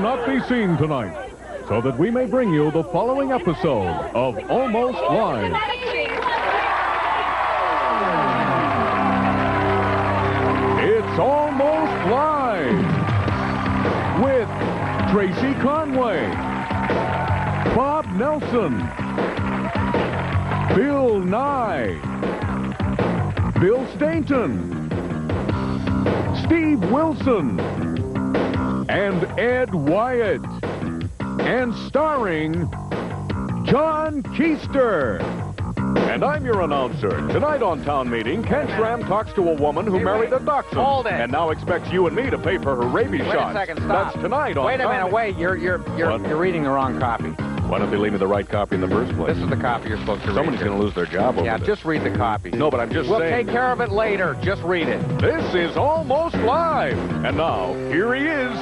cannot be seen tonight, so that we may bring you the following episode of Almost Live. It's Almost Live with Tracy Conway, Bob Nelson, Bill Nye, Bill Stainton, Steve Wilson, and Ed Wyatt, and starring John Keister. And I'm your announcer. Tonight on Town Meeting, Ken Schramm talks to a woman who married a dachshund. Hold it. And now expects you and me to pay for her rabies shots. Wait a second, stop. That's tonight on Wait a minute, Town wait. You're reading the wrong copy. Why don't they leave me the right copy in the first place? This is the copy you're supposed to read. Somebody's going to lose their job over Yeah, this. just read the copy. No, but I'm just We'll saying. take care of it later. Just read it. This is Almost Live. And now, here he is.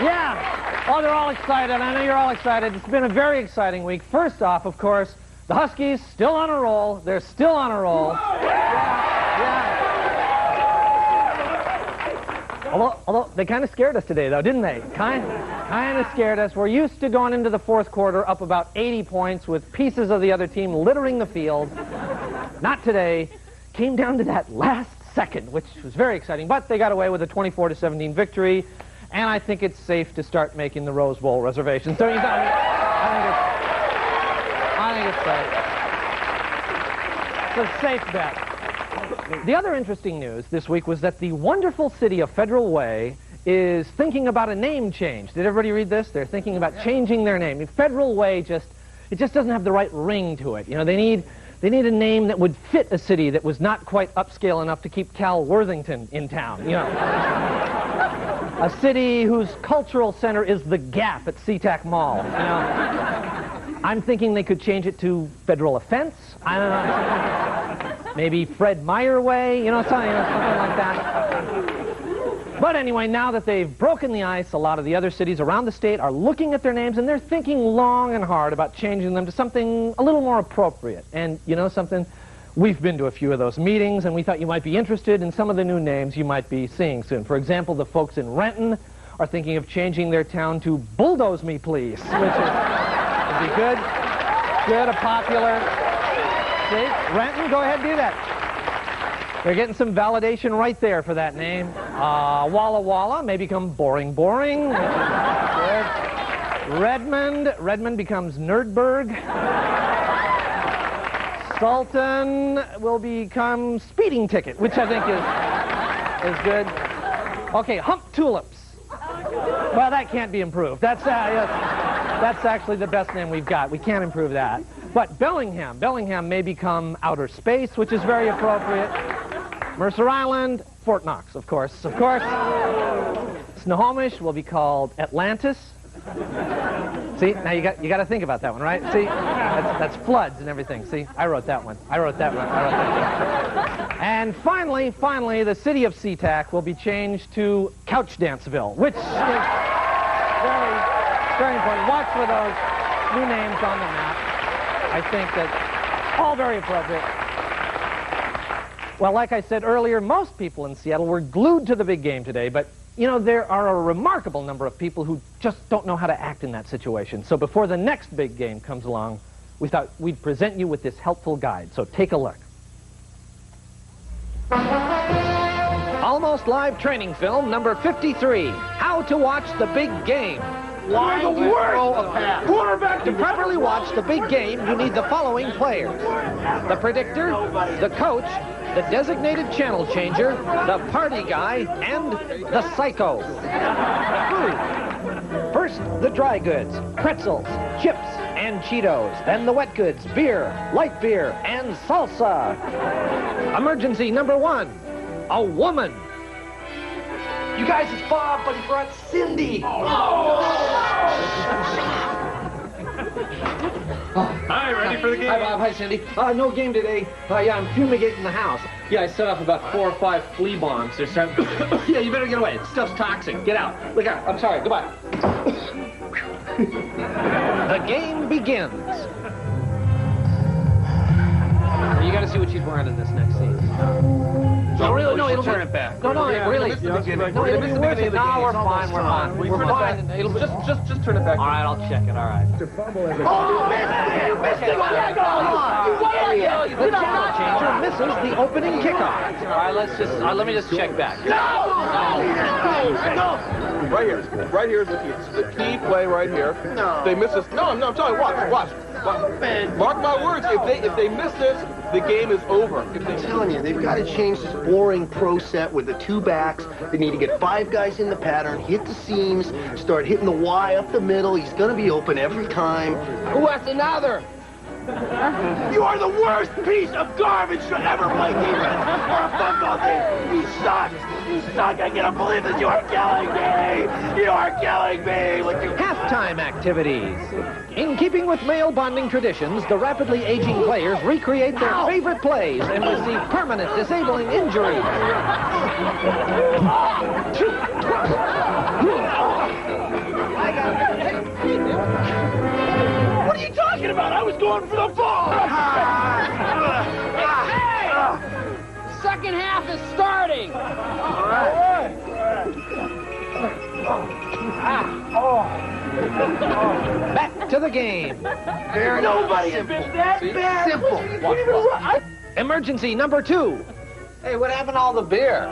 Yeah. Oh, they're all excited. I know you're all excited. It's been a very exciting week. First off, of course, the Huskies still on a roll. They're still on a roll. Yeah. Although they kind of scared us today, though, didn't they? Kind of scared us. We're used to going into the fourth quarter up about 80 points with pieces of the other team littering the field. Not today. Came down to that last second, which was very exciting. But they got away with a 24-17 victory. And I think it's safe to start making the Rose Bowl reservations. Don't you think? I think it's safe. It's a safe bet. The other interesting news this week was that the wonderful city of Federal Way is thinking about a name change. Did everybody read this? They're thinking about changing their name. Federal Way just doesn't have the right ring to it. You know, they need a name that would fit a city that was not quite upscale enough to keep Cal Worthington in town. You know. A city whose cultural center is the Gap at SeaTac Mall. You know, I'm thinking they could change it to Federal Offense. I don't know. Maybe Fred Meyer Way. You know, something like that. But anyway, now that they've broken the ice, a lot of the other cities around the state are looking at their names and they're thinking long and hard about changing them to something a little more appropriate. And you know something? We've been to a few of those meetings, and we thought you might be interested in some of the new names you might be seeing soon. For example, the folks in Renton are thinking of changing their town to Bulldoze Me Please, which would be good, a popular. See, Renton, go ahead and do that. They're getting some validation right there for that name. Walla Walla may become Boring Boring. Good. Redmond becomes Nerdberg. Sultan will become Speeding Ticket, which I think is good. Okay, Hump Tulips. Well, that can't be improved. That's actually the best name we've got. We can't improve that. But Bellingham may become Outer Space, which is very appropriate. Mercer Island, Fort Knox, of course. Snohomish will be called Atlantis. See, now you got to think about that one, right? See, that's floods and everything. See, I wrote that one. And finally, the city of SeaTac will be changed to Couch Danceville, which is very, very important. Watch for those new names on the map. I think that all very appropriate. Well, like I said earlier, most people in Seattle were glued to the big game today, but you know, there are a remarkable number of people who just don't know how to act in that situation. So before the next big game comes along, we thought we'd present you with this helpful guide. So take a look. Almost Live training film number 53, How to Watch the Big Game. Why the worst? Quarterback To properly watch the big game, you need the following players: the predictor, the coach, the designated channel changer, the party guy, and the psycho. Food. First, the dry goods, pretzels, chips, and Cheetos. Then the wet goods, beer, light beer, and salsa. Emergency number 1, a woman. You guys, it's Bob, but he brought Cindy. Hi, ready for the game? Hi, Bob. Hi, Cindy. No game today. Yeah, I'm fumigating the house. Yeah, I set off about 4 or 5 flea bombs. There's some... Yeah, you better get away. Stuff's toxic. Get out. Look out. I'm sorry. Goodbye. The game begins. You got to see what she's wearing in this next scene. No, really, no, it'll turn it back. No, really. No, No, it'll be worth it. No, we're fine. We're fine. We're fine. It'll just turn it back. All right, I'll check it. All right. Oh, missed it! The channel changer misses the opening kickoff. All right, let me just check back. No! Right here is the key play right here. No. They miss this. No, I'm telling you, watch. Mark my words, if they miss this, the game is over. I'm telling you, they've got to change this boring pro set with the two backs. They need to get 5 guys in the pattern, hit the seams, start hitting the Y up the middle. He's going to be open every time. Who wants another? You are the worst piece of garbage to ever play defense or a football team. You suck. You suck. I cannot believe that you are killing me. You are killing me. Halftime activities. In keeping with male bonding traditions, the rapidly aging players recreate their favorite plays and receive permanent disabling injuries. What are you talking about? I was going for the ball. Hey! Second half is starting. Back to the game. Nobody has been that bad. Simple. Emergency number 2. Hey, what happened to all the beer?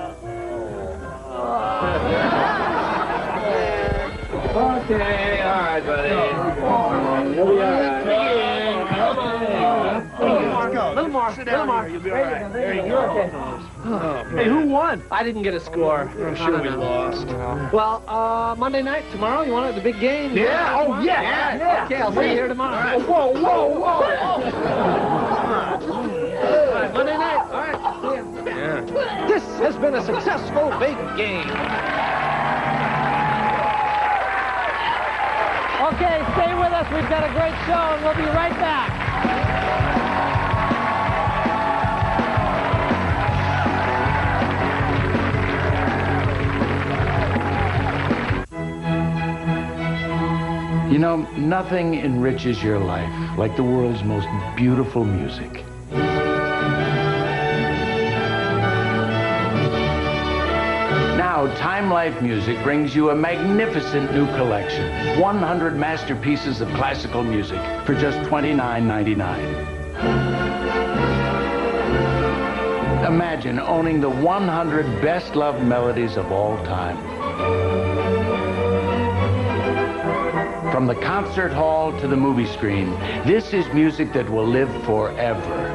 Okay, all right, buddy. You'll be all right. A little more. You'll be all right. There you go. Hey, who won? I didn't get a score. I'm sure we lost. Well, Monday night, tomorrow, you want it, the big game? Yeah. Oh, yeah. Okay, I'll see you here tomorrow. All right. Whoa. Monday night. All right. See ya. Yeah. This has been a successful big game. Okay, stay with us. We've got a great show, and we'll be right back. You know, nothing enriches your life like the world's most beautiful music. Now, Time Life Music brings you a magnificent new collection. 100 masterpieces of classical music for just $29.99. Imagine owning the 100 best-loved melodies of all time. From the concert hall to the movie screen, this is music that will live forever.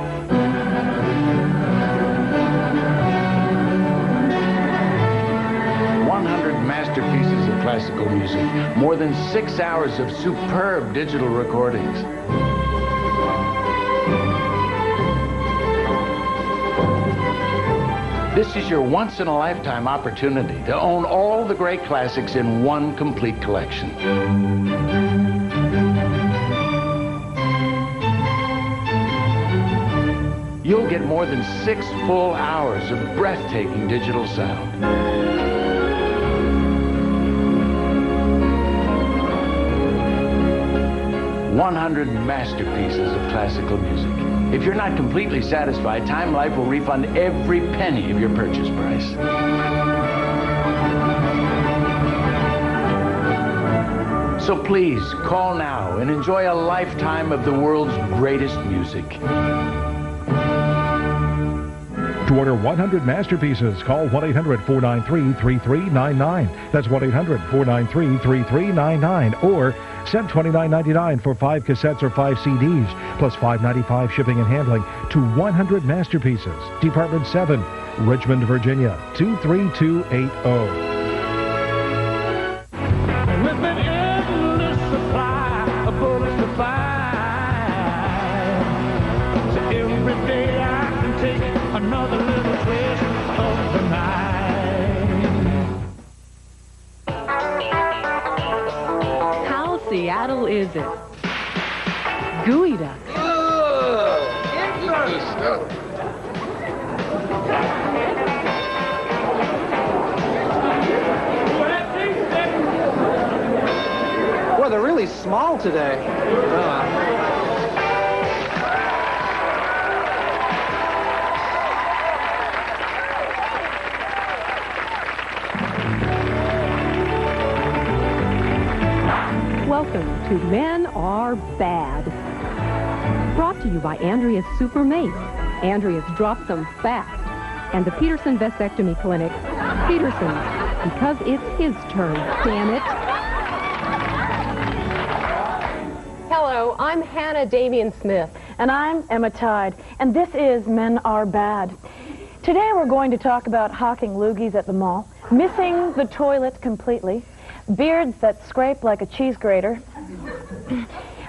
Masterpieces of classical music, more than 6 hours of superb digital recordings. This is your once-in-a-lifetime opportunity to own all the great classics in one complete collection. You'll get more than 6 full hours of breathtaking digital sound. 100 masterpieces of classical music. If you're not completely satisfied, Time Life will refund every penny of your purchase price. So please, call now and enjoy a lifetime of the world's greatest music. To order 100 masterpieces, call 1-800-493-3399. That's 1-800-493-3399. Or send $29.99 for 5 cassettes or 5 CDs, plus $5.95 shipping and handling to 100 masterpieces. Department 7, Richmond, Virginia, 23280. With an endless supply of bullets to fight. So every day I can take another little twist of the night. How Seattle is it? Gooey duck. Weather they're really small today. Welcome to Men Are Bad. Brought to you by Andrea's Super Mace. Andrea's dropped them fast. And the Peterson Vasectomy Clinic. Peterson's, because it's his turn, damn it. Hello, I'm Hannah Damian Smith. And I'm Emma Tide. And this is Men Are Bad. Today we're going to talk about hawking loogies at the mall, missing the toilet completely, beards that scrape like a cheese grater,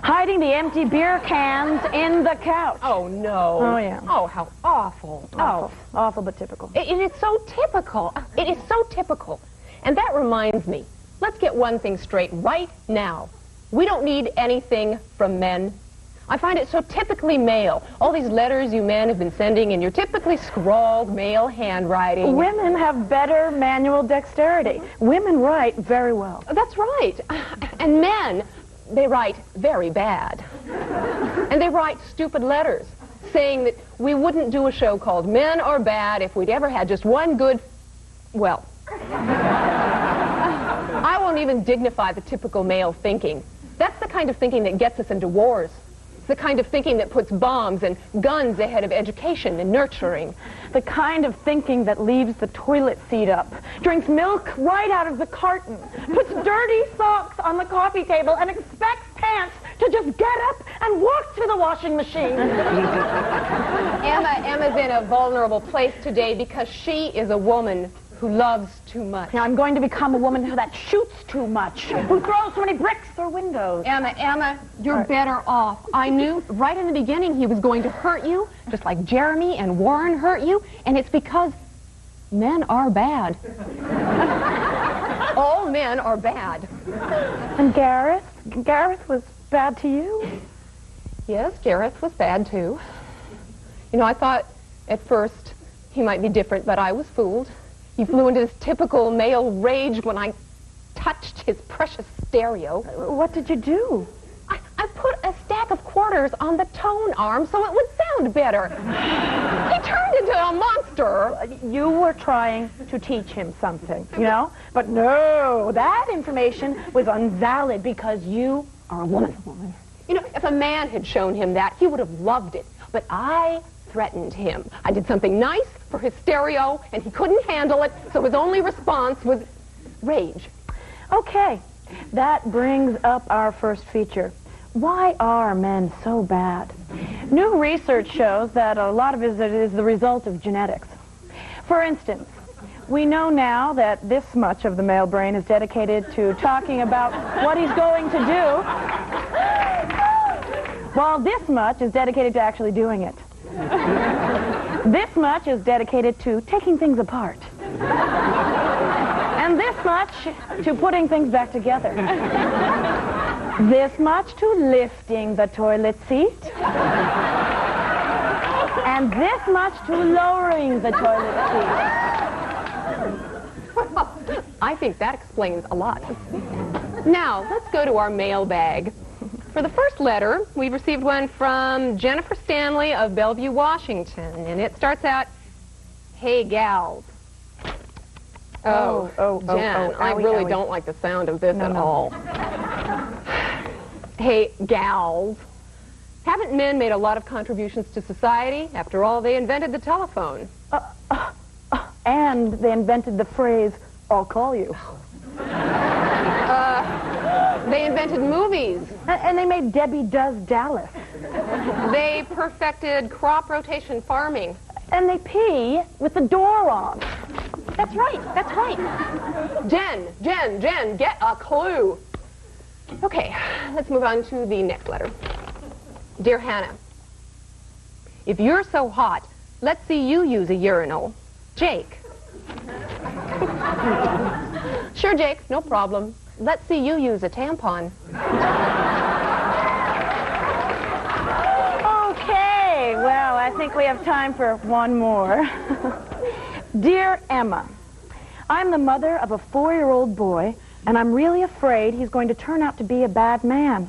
hiding the empty beer cans in the couch. Oh, no. Oh, yeah. Oh, how awful. Awful. Awful, but typical. It is so typical. It is so typical. And that reminds me, let's get one thing straight right now. We don't need anything from men. I find it so typically male. All these letters you men have been sending in your typically scrawled male handwriting. Women have better manual dexterity. Women write very well. That's right. And men, they write very bad. And they write stupid letters saying that we wouldn't do a show called Men Are Bad if we'd ever had just one good, well, I won't even dignify the typical male thinking. That's the kind of thinking that gets us into wars. The kind of thinking that puts bombs and guns ahead of education and nurturing. The kind of thinking that leaves the toilet seat up, drinks milk right out of the carton, puts dirty socks on the coffee table, and expects pants to just get up and walk to the washing machine. Emma's in a vulnerable place today because she is a woman who loves too much. Now, I'm going to become a woman that shoots too much, who throws so many bricks through windows. Emma, you're better off. I knew right in the beginning he was going to hurt you, just like Jeremy and Warren hurt you, and it's because men are bad. All men are bad. And Gareth? Gareth was bad to you? Yes, Gareth was bad too. You know, I thought at first he might be different, but I was fooled. He flew into this typical male rage when I touched his precious stereo. What did you do? I put a stack of quarters on the tone arm so it would sound better. He turned into a monster. You were trying to teach him something, you know? But no, that information was invalid because you are a woman. You know, if a man had shown him that, he would have loved it. But I threatened him. I did something nice for his stereo, and he couldn't handle it, so his only response was rage. Okay, that brings up our first feature. Why are men so bad? New research shows that a lot of it is the result of genetics. For instance, we know now that this much of the male brain is dedicated to talking about what he's going to do, while this much is dedicated to actually doing it. This much is dedicated to taking things apart. And this much to putting things back together. This much to lifting the toilet seat. And this much to lowering the toilet seat. Well, I think that explains a lot. Now, let's go to our mailbag. For the first letter, we received one from Jennifer Stanley of Bellevue, Washington, and it starts out, "Hey, gals." Jen, I really don't like the sound of this at all. Hey, gals. Haven't men made a lot of contributions to society? After all, they invented the telephone. And they invented the phrase, "I'll call you." They invented movies. And they made Debbie Does Dallas. They perfected crop rotation farming. And they pee with the door on. That's right, that's right. Jen, get a clue. Okay, let's move on to the next letter. Dear Hannah, if you're so hot, let's see you use a urinal. Jake. Sure, Jake, no problem. Let's see you use a tampon. Okay, well, I think we have time for one more. Dear Emma, I'm the mother of a 4-year-old boy And I'm really afraid he's going to turn out to be a bad man.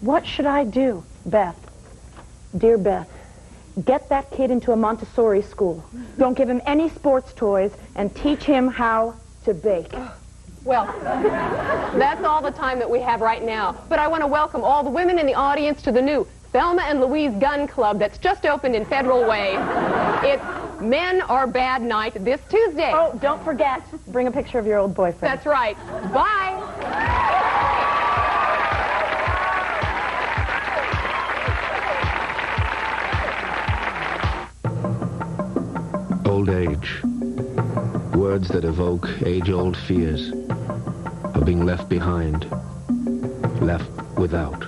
What should I do? Beth, dear Beth, get that kid into a Montessori school. Don't give him any sports toys and teach him how to bake. Well, that's all the time that we have right now. But I want to welcome all the women in the audience to the new Thelma and Louise Gun Club that's just opened in Federal Way. It's Men Are Bad Night this Tuesday. Oh, don't forget, bring a picture of your old boyfriend. That's right. Bye. Old age. Words that evoke age-old fears of being left behind, left without.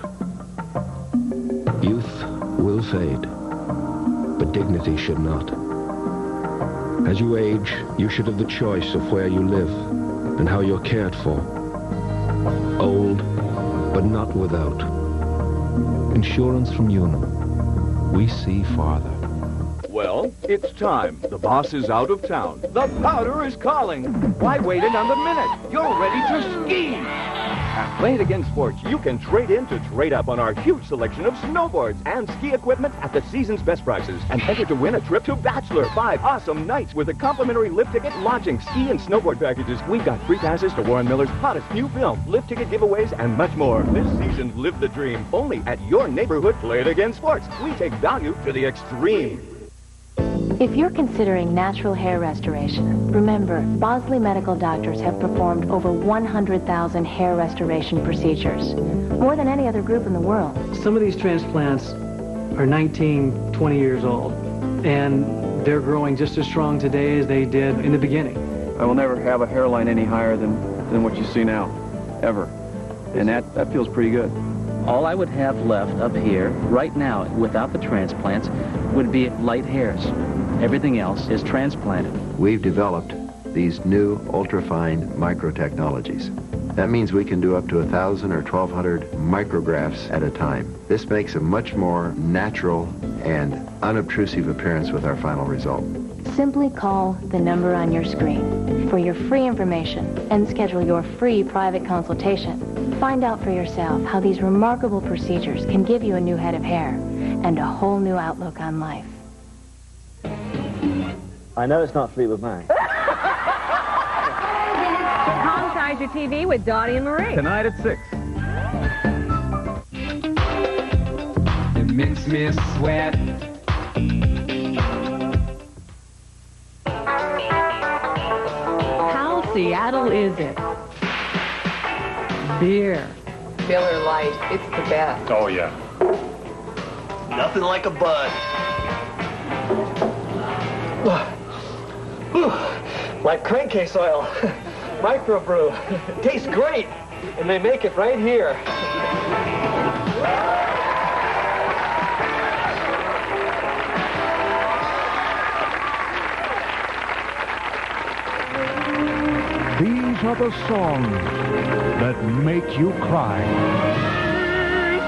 Youth will fade, but dignity should not. As you age, you should have the choice of where you live and how you're cared for. Old, but not without. Insurance from Unum. We see farther. Well, it's time. The boss is out of town. The powder is calling. Why wait another minute? You're ready to ski. At Play It Again Sports, you can trade in to trade up on our huge selection of snowboards and ski equipment at the season's best prices. And enter to win a trip to Bachelor. 5 awesome nights with a complimentary lift ticket, lodging, ski, and snowboard packages. We've got free passes to Warren Miller's hottest new film, lift ticket giveaways, and much more. This season, live the dream. Only at your neighborhood Play It Again Sports. We take value to the extreme. If you're considering natural hair restoration, remember, Bosley Medical Doctors have performed over 100,000 hair restoration procedures, more than any other group in the world. Some of these transplants are 19, 20 years old, and they're growing just as strong today as they did in the beginning. I will never have a hairline any higher than what you see now, ever. And that feels pretty good. All I would have left up here, right now, without the transplants, would be light hairs. Everything else is transplanted. We've developed these new ultrafine microtechnologies. That means we can do up to 1,000 or 1,200 micrographs at a time. This makes a much more natural and unobtrusive appearance with our final result. Simply call the number on your screen for your free information and schedule your free private consultation. Find out for yourself how these remarkable procedures can give you a new head of hair and a whole new outlook on life. I know it's not Fleetwood Mac. Homesize your TV with Dottie and Marie. Tonight at 6. It makes me sweat. How Seattle is it? Beer. Miller Lite. It's the best. Oh, yeah. Nothing like a bud. Like crankcase oil, microbrew. Tastes great, and they make it right here. These are the songs that make you cry.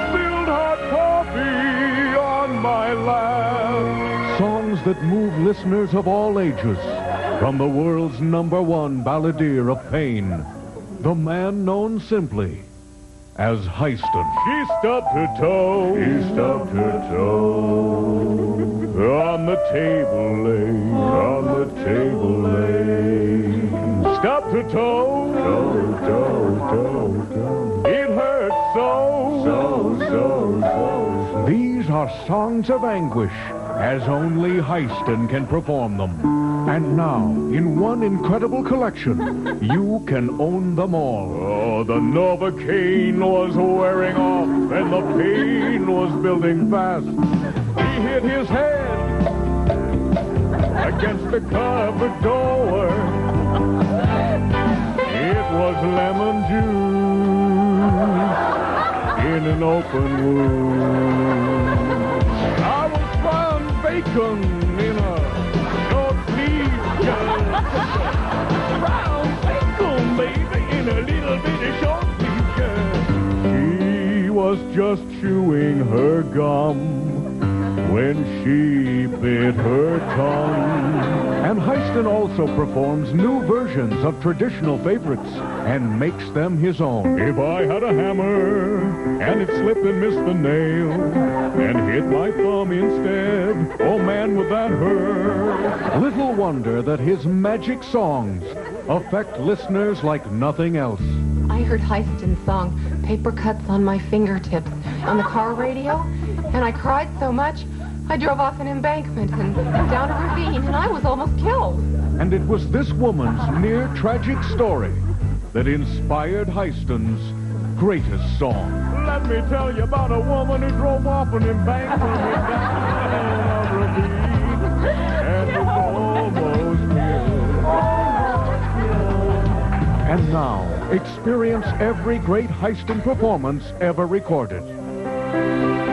Spilled hot coffee on my lap. Songs that move listeners of all ages. From the world's #1 balladeer of pain, the man known simply as Heiston. She stubbed her toe. He stubbed her toe. On the table lay. On the table lay. Stubbed her toe. Toe. It hurt so. These are songs of anguish, as only Heiston can perform them. And now, in one incredible collection, you can own them all. Oh, the Novocaine was wearing off, and the pain was building fast. He hit his head against the cupboard door. It was lemon juice in an open wound. I was frying bacon in a brown bacon, baby, in a little bitty short sleeve shirt. She was just chewing her gum, when she bit her tongue. And Heiston also performs new versions of traditional favorites and makes them his own. If I had a hammer and it slipped and missed the nail and hit my thumb instead, oh man, would that hurt. Little wonder that his magic songs affect listeners like nothing else. I heard Heiston's song, Paper Cuts on My Fingertips, on the car radio, and I cried so much, I drove off an embankment and down a ravine, and I was almost killed. And it was this woman's near-tragic story that inspired Heiston's greatest song. Let me tell you about a woman who drove off an embankment and down a ravine and was almost killed. And now, experience every great Heiston performance ever recorded.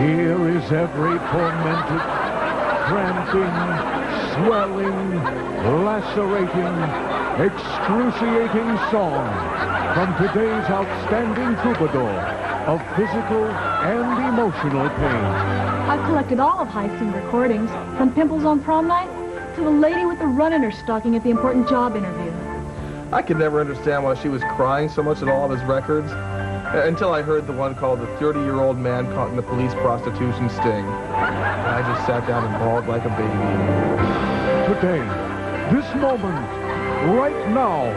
Here is every tormented, cramping, swelling, lacerating, excruciating song from today's outstanding troubadour of physical and emotional pain. I've collected all of Heiston's recordings, from Pimples on prom night to the lady with the run in her stocking at the important job interview. I could never understand why she was crying so much at all of his records, until I heard the one called The 30-Year-Old Man Caught in the Police Prostitution Sting. I just sat down and bawled like a baby. Today, this moment, right now,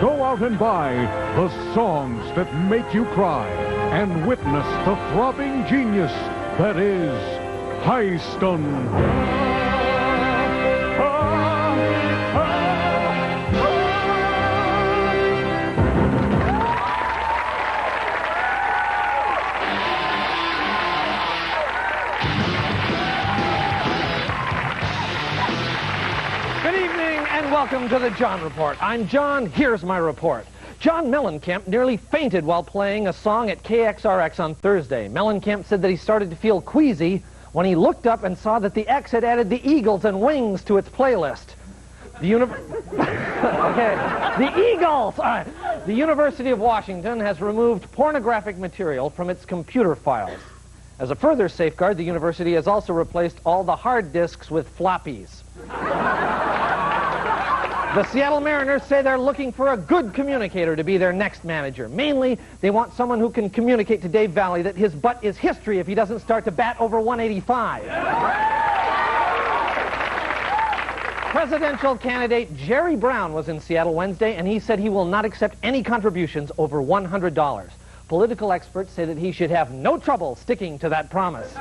go out and buy the songs that make you cry and witness the throbbing genius that is Heiston. Welcome to the John Report. I'm John. Here's my report. John Mellencamp nearly fainted while playing a song at KXRX on Thursday. Mellencamp said that he started to feel queasy when he looked up and saw that the X had added the Eagles and Wings to its playlist. The Eagles! The University of Washington has removed pornographic material from its computer files. As a further safeguard, the university has also replaced all the hard disks with floppies. The Seattle Mariners say they're looking for a good communicator to be their next manager. Mainly, they want someone who can communicate to Dave Valley that his butt is history if he doesn't start to bat over 185. Presidential candidate Jerry Brown was in Seattle Wednesday, and he said he will not accept any contributions over $100. Political experts say that he should have no trouble sticking to that promise.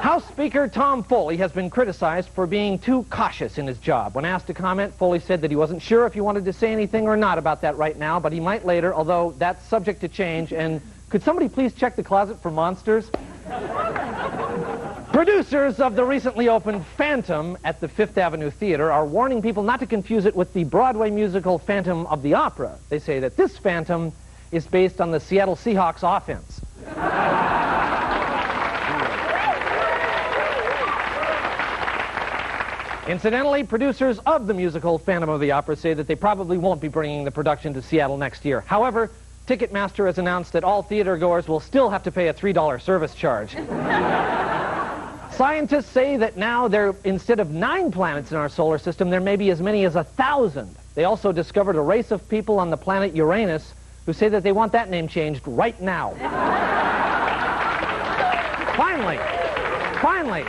House Speaker Tom Foley has been criticized for being too cautious in his job. When asked to comment, Foley said that he wasn't sure if he wanted to say anything or not about that right now, but he might later, although that's subject to change. And could somebody please check the closet for monsters? Producers of the recently opened Phantom at the Fifth Avenue Theater are warning people not to confuse it with the Broadway musical Phantom of the Opera. They say that this Phantom is based on the Seattle Seahawks offense. Incidentally, producers of the musical Phantom of the Opera say that they probably won't be bringing the production to Seattle next year. However, Ticketmaster has announced that all theater goers will still have to pay a $3 service charge. Scientists say that now instead of 9 planets in our solar system, there may be as many as 1,000. They also discovered a race of people on the planet Uranus who say that they want that name changed right now. Finally,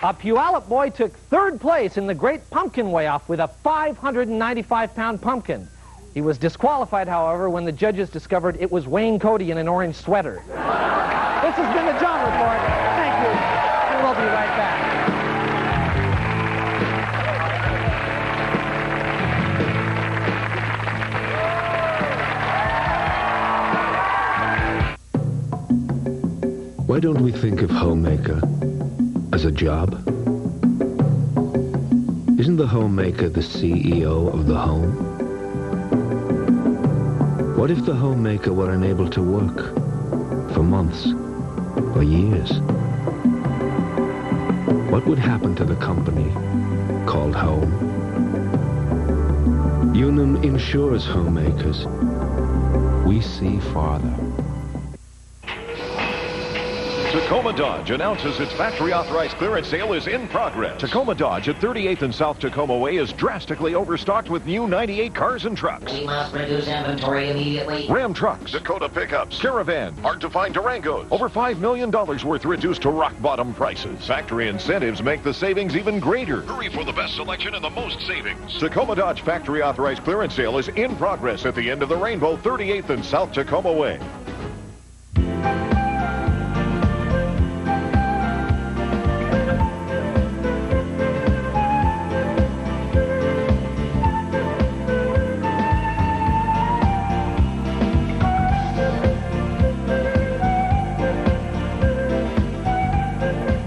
a Puyallup boy took 3rd place in the Great Pumpkin Weigh-Off with a 595-pound pumpkin. He was disqualified, however, when the judges discovered it was Wayne Cody in an orange sweater. This has been the John Report. Thank you, and we'll be right back. Why don't we think of homemaker as a job? Isn't the homemaker the CEO of the home? What if the homemaker were unable to work for months or years? What would happen to the company called home? Unum insures homemakers. We see farther. Took Tacoma Dodge announces its factory-authorized clearance sale is in progress. Tacoma Dodge at 38th and South Tacoma Way is drastically overstocked with new 98 cars and trucks. We must reduce inventory immediately. Ram trucks, Dakota pickups, Caravan, hard-to-find Durangos. Over $5 million worth reduced to rock-bottom prices. Factory incentives make the savings even greater. Hurry for the best selection and the most savings. Tacoma Dodge factory-authorized clearance sale is in progress at the end of the rainbow, 38th and South Tacoma Way.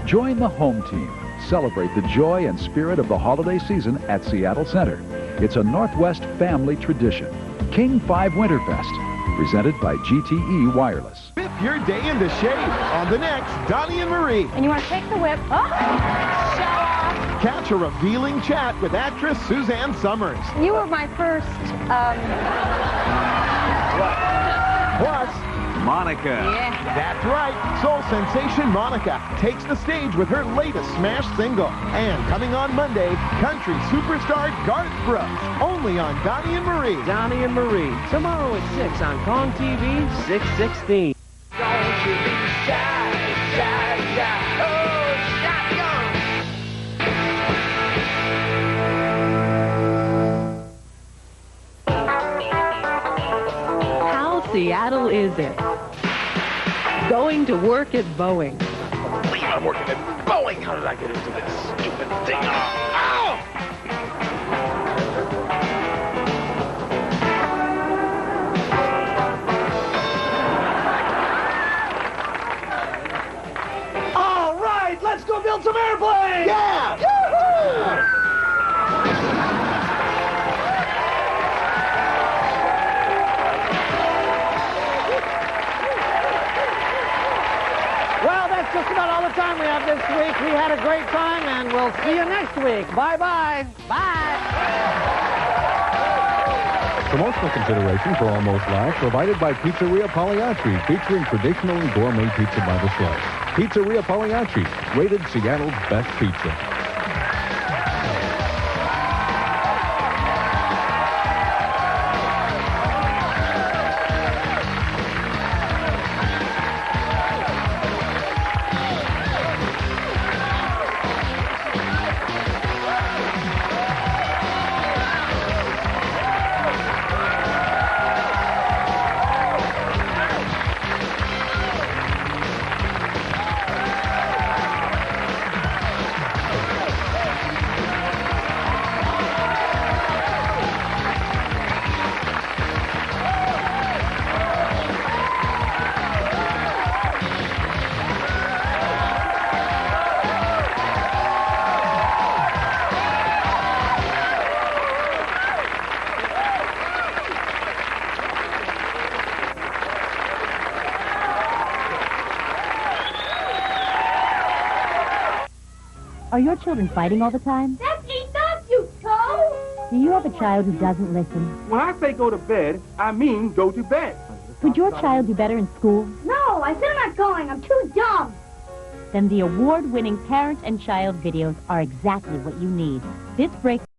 Join the home team. Celebrate the joy and spirit of the holiday season at Seattle Center. It's a Northwest family tradition. King 5 Winterfest, presented by GTE Wireless. Whip your day into shape on the next Donnie and Marie. And you want to take the whip. Oh! Catch a revealing chat with actress Suzanne Summers. You were my first, Plus, Monica. Yeah. That's right. Soul sensation Monica takes the stage with her latest smash single. And coming on Monday, country superstar Garth Brooks. Only on Donnie and Marie. Donnie and Marie. Tomorrow at 6 on Kong TV, 616. Don't you be shy, shy, shy. Oh, shotgun. How Seattle is it? Going to work at Boeing. I'm working at Boeing. How did I get into this stupid thing? Ow! All right, let's go build some airplanes! Yeah! Yoo-hoo! Well, that's just about all the time we have this week. We had a great time, and we'll see you next week. Bye-bye. Bye. Promotional consideration for Almost Live provided by Pizzeria Pagliacci, featuring traditional and gourmet pizza by the slice. Pizzeria Pagliacci, rated Seattle's best pizza. Are your children fighting all the time? That's enough, you toe! Do you have a child who doesn't listen? When I say go to bed, I mean go to bed. Could your child do better in school? No, I said I'm not going. I'm too dumb. Then the award-winning parent and child videos are exactly what you need. This break